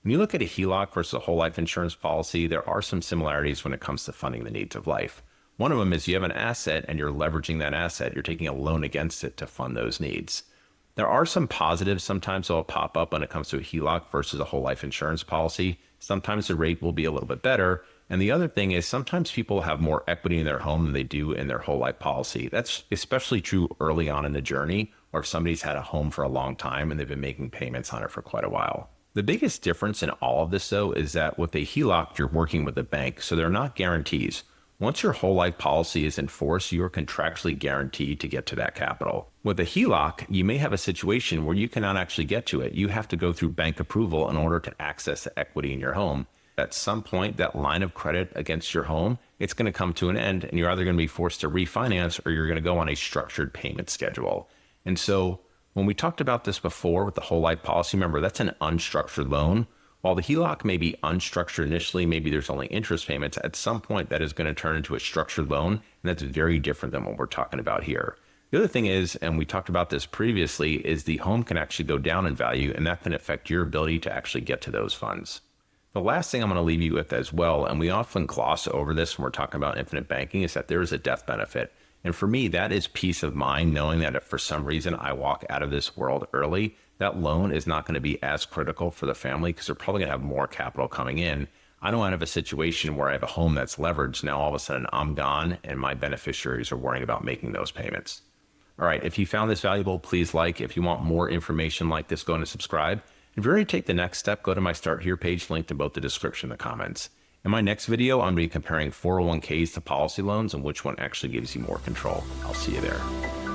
When you look at a HELOC versus a whole life insurance policy, there are some similarities when it comes to funding the needs of life. One of them is you have an asset and you're leveraging that asset. You're taking a loan against it to fund those needs. There are some positives sometimes that will pop up when it comes to a HELOC versus a whole life insurance policy. Sometimes the rate will be a little bit better. And the other thing is sometimes people have more equity in their home than they do in their whole life policy. That's especially true early on in the journey, or if somebody's had a home for a long time and they've been making payments on it for quite a while. The biggest difference in all of this, though, is that with a HELOC, you're working with a bank, so they're not guarantees. Once your whole life policy is in force, you are contractually guaranteed to get to that capital. With a HELOC, you may have a situation where you cannot actually get to it. You have to go through bank approval in order to access the equity in your home. At some point, that line of credit against your home, it's going to come to an end, and you're either going to be forced to refinance or you're going to go on a structured payment schedule. And so when we talked about this before with the whole life policy, remember, that's an unstructured loan. While the HELOC may be unstructured initially, maybe there's only interest payments, at some point that is going to turn into a structured loan, and that's very different than what we're talking about here. The other thing is, and we talked about this previously, is the home can actually go down in value, and that can affect your ability to actually get to those funds. The last thing I'm going to leave you with as well, and we often gloss over this when we're talking about infinite banking, is that there is a death benefit. And for me, that is peace of mind, knowing that if for some reason I walk out of this world early, that loan is not going to be as critical for the family because they're probably going to have more capital coming in. I don't want to have a situation where I have a home that's leveraged. Now all of a sudden I'm gone and my beneficiaries are worrying about making those payments. All right, if you found this valuable, please like. If you want more information like this, go and subscribe. If you're ready to take the next step, go to my Start Here page linked in both the description and the comments. In my next video, I'm going to be comparing 401ks to policy loans and which one actually gives you more control. I'll see you there.